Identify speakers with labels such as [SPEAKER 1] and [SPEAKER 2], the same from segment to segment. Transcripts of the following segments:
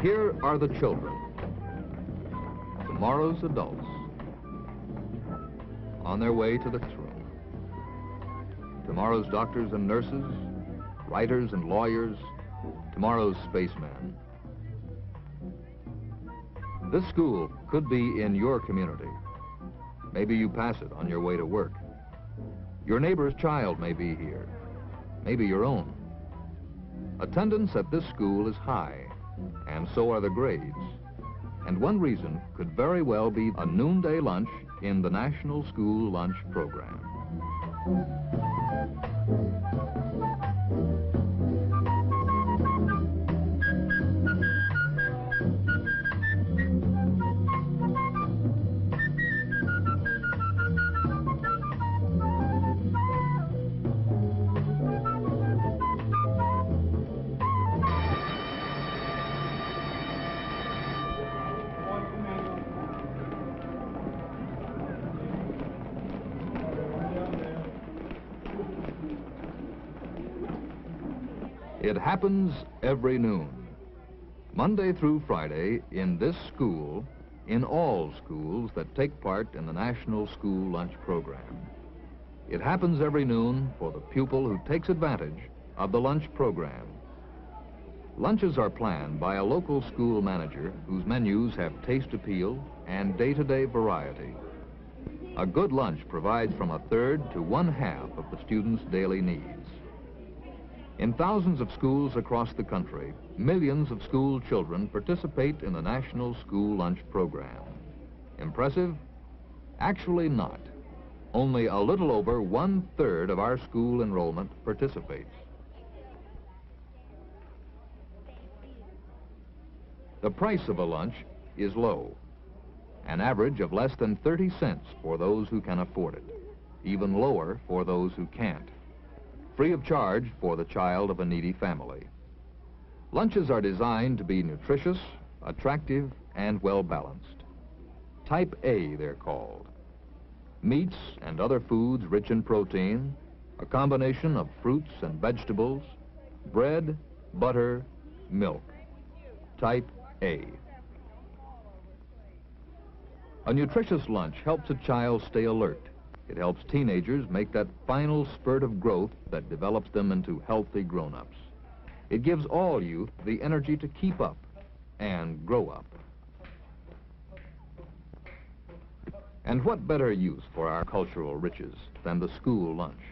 [SPEAKER 1] Here are the children, tomorrow's adults, on their way to the classroom. Tomorrow's doctors and nurses, writers and lawyers, tomorrow's spacemen. This school could be in your community. Maybe you pass it on your way to work. Your neighbor's child may be here, maybe your own. Attendance at this school is high, and so are the grades. And one reason could very well be a noonday lunch in the National School Lunch Program. It happens every noon, Monday through Friday, in this school, in all schools that take part in the National School Lunch Program. It happens every noon for the pupil who takes advantage of the lunch program. Lunches are planned by a local school manager whose menus have taste appeal and day-to-day variety. A good lunch provides from 1/3 to 1/2 of the students' daily needs. In thousands of schools across the country, millions of school children participate in the National School Lunch Program. Impressive? Actually not. Only a little over 1/3 of our school enrollment participates. The price of a lunch is low, an average of less than 30 cents for those who can afford it, even lower for those who can't. Free of charge for the child of a needy family. Lunches are designed to be nutritious, attractive, and well-balanced. Type A, they're called. Meats and other foods rich in protein, a combination of fruits and vegetables, bread, butter, milk. Type A. A nutritious lunch helps a child stay alert. It helps teenagers make that final spurt of growth that develops them into healthy grown-ups. It gives all youth the energy to keep up and grow up. And what better use for our cultural riches than the school lunch?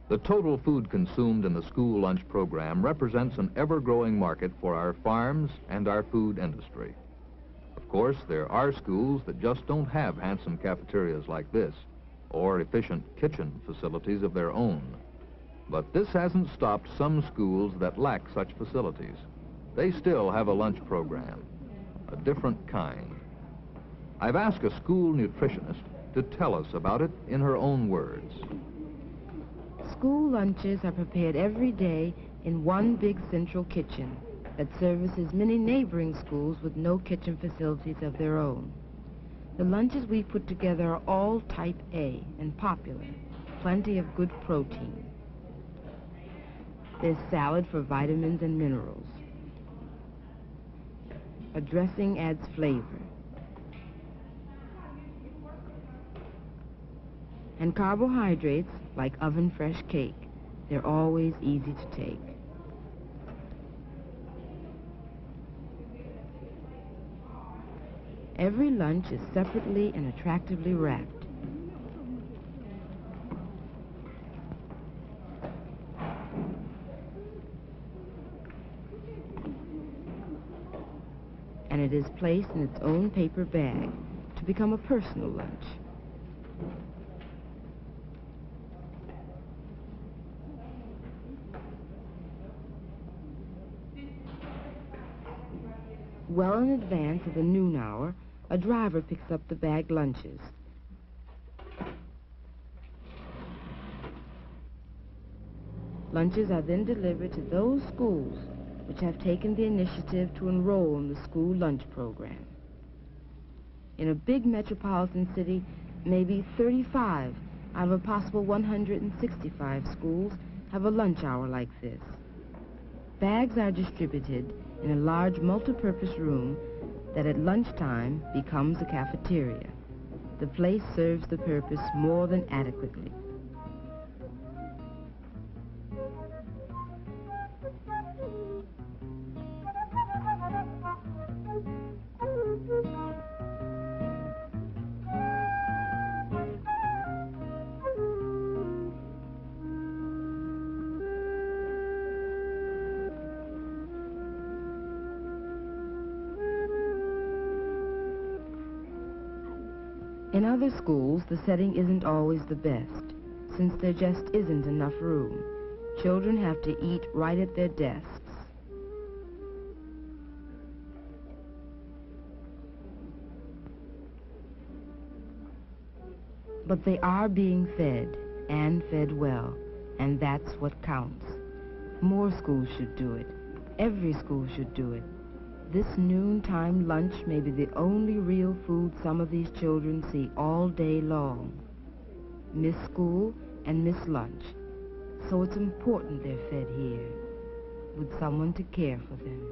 [SPEAKER 1] The total food consumed in the school lunch program represents an ever-growing market for our farms and our food industry. Of course, there are schools that just don't have handsome cafeterias like this, or efficient kitchen facilities of their own. But this hasn't stopped some schools that lack such facilities. They still have a lunch program, a different kind. I've asked a school nutritionist to tell us about it in her own words.
[SPEAKER 2] School lunches are prepared every day in one big central kitchen that services many neighboring schools with no kitchen facilities of their own. The lunches we put together are all type A and popular, plenty of good protein. There's salad for vitamins and minerals. A dressing adds flavor. And carbohydrates, like oven-fresh cake, they're always easy to take. Every lunch is separately and attractively wrapped. And it is placed in its own paper bag to become a personal lunch. Well in advance of the noon hour, a driver picks up the bagged lunches. Lunches are then delivered to those schools which have taken the initiative to enroll in the school lunch program. In a big metropolitan city, maybe 35 out of a possible 165 schools have a lunch hour like this. Bags are distributed in a large multipurpose room that at lunchtime becomes a cafeteria. The place serves the purpose more than adequately. In other schools, the setting isn't always the best, since there just isn't enough room. Children have to eat right at their desks. But they are being fed, and fed well, and that's what counts. More schools should do it. Every school should do it. This noontime lunch may be the only real food some of these children see all day long. Miss school and miss lunch. So it's important they're fed here, with someone to care for them.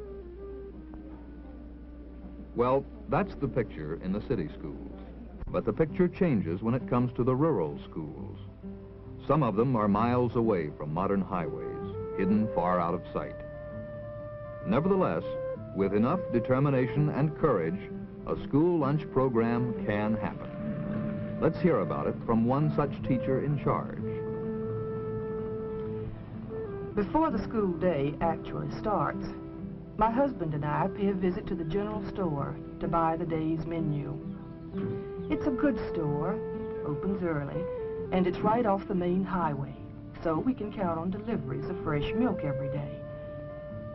[SPEAKER 1] Well, that's the picture in the city schools. But the picture changes when it comes to the rural schools. Some of them are miles away from modern highways, hidden far out of sight. Nevertheless, with enough determination and courage, a school lunch program can happen. Let's hear about it from one such teacher in charge.
[SPEAKER 3] Before the school day actually starts, my husband and I pay a visit to the general store to buy the day's menu. It's a good store, opens early, and it's right off the main highway, so we can count on deliveries of fresh milk every day.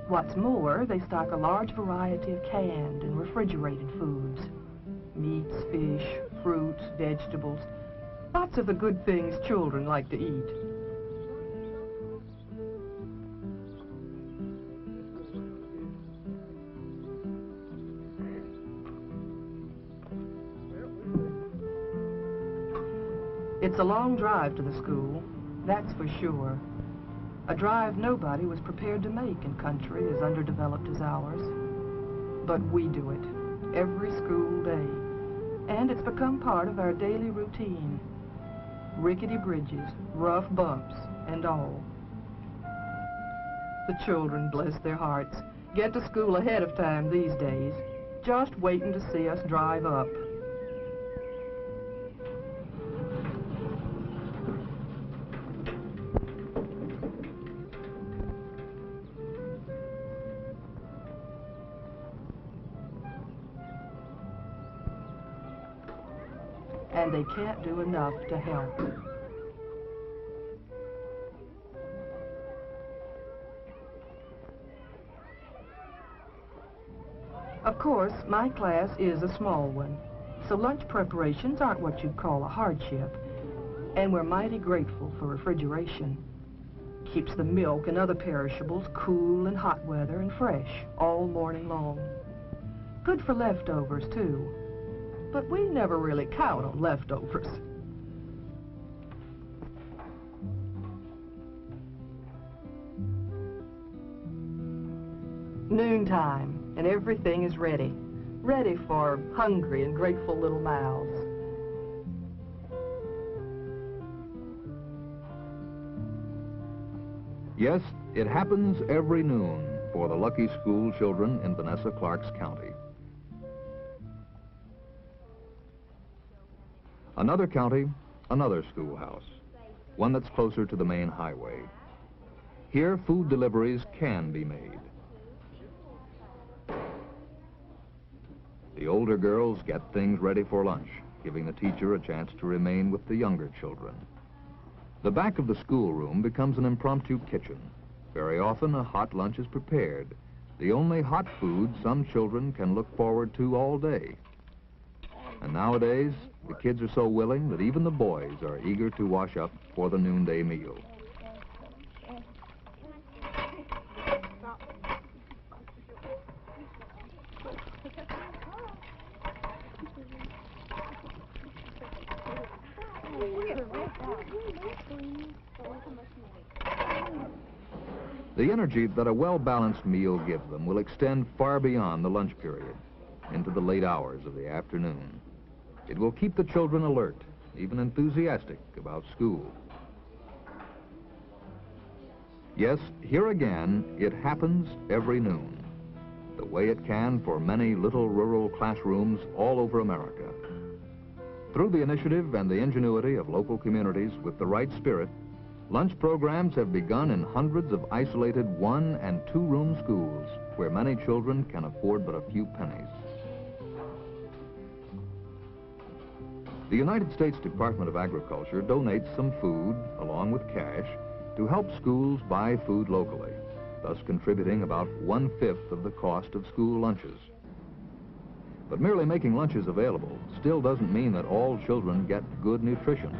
[SPEAKER 3] What's more, they stock a large variety of canned and refrigerated foods. Meats, fish, fruits, vegetables, lots of the good things children like to eat. It's a long drive to the school, that's for sure. A drive nobody was prepared to make in country as underdeveloped as ours. But we do it, every school day. And it's become part of our daily routine. Rickety bridges, rough bumps, and all. The children, bless their hearts, get to school ahead of time these days, just waiting to see us drive up. And they can't do enough to help. Of course, my class is a small one, so lunch preparations aren't what you'd call a hardship, and we're mighty grateful for refrigeration. Keeps the milk and other perishables cool in hot weather and fresh all morning long. Good for leftovers, too. But we never really count on leftovers. Noontime, and everything is ready. Ready for hungry and grateful little mouths.
[SPEAKER 1] Yes, it happens every noon for the lucky school children in Vanessa Clark's county. Another county, another schoolhouse, one that's closer to the main highway. Here, food deliveries can be made. The older girls get things ready for lunch, giving the teacher a chance to remain with the younger children. The back of the schoolroom becomes an impromptu kitchen. Very often, a hot lunch is prepared, the only hot food some children can look forward to all day. And nowadays, the kids are so willing that even the boys are eager to wash up for the noonday meal. The energy that a well-balanced meal gives them will extend far beyond the lunch period, into the late hours of the afternoon. It will keep the children alert, even enthusiastic about school. Yes, here again, it happens every noon, the way it can for many little rural classrooms all over America. Through the initiative and the ingenuity of local communities with the right spirit, lunch programs have begun in hundreds of isolated 1- and 2-room schools where many children can afford but a few pennies. The United States Department of Agriculture donates some food, along with cash, to help schools buy food locally, thus contributing about 1/5 of the cost of school lunches. But merely making lunches available still doesn't mean that all children get good nutrition.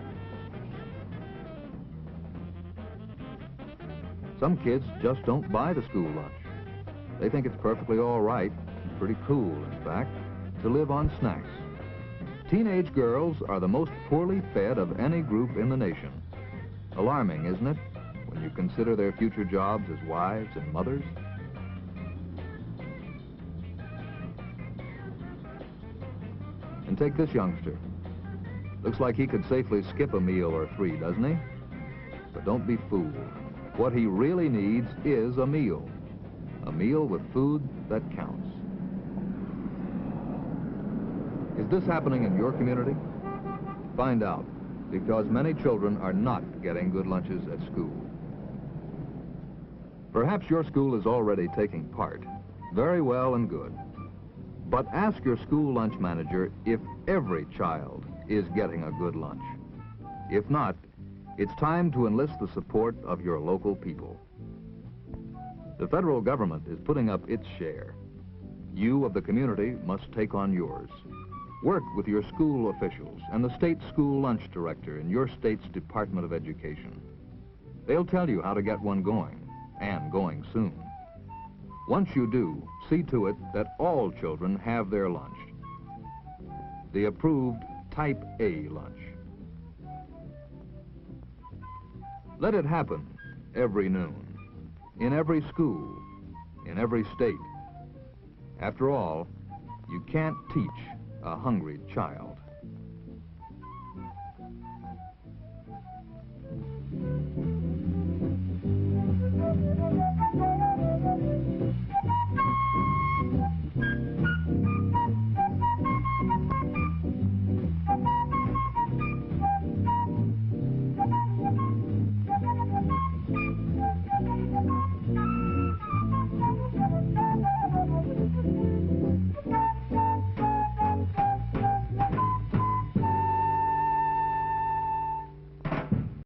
[SPEAKER 1] Some kids just don't buy the school lunch. They think it's perfectly all right, pretty cool, in fact, to live on snacks. Teenage girls are the most poorly fed of any group in the nation. Alarming, isn't it, when you consider their future jobs as wives and mothers? And take this youngster. Looks like he could safely skip a meal or 3, doesn't he? But don't be fooled. What he really needs is a meal with food that counts. Is this happening in your community? Find out, because many children are not getting good lunches at school. Perhaps your school is already taking part. Very well and good. But ask your school lunch manager if every child is getting a good lunch. If not, it's time to enlist the support of your local people. The federal government is putting up its share. You of the community must take on yours. Work with your school officials and the state school lunch director in your state's Department of Education. They'll tell you how to get one going, and going soon. Once you do, see to it that all children have their lunch. The approved Type A lunch. Let it happen every noon, in every school, in every state. After all, you can't teach a hungry child.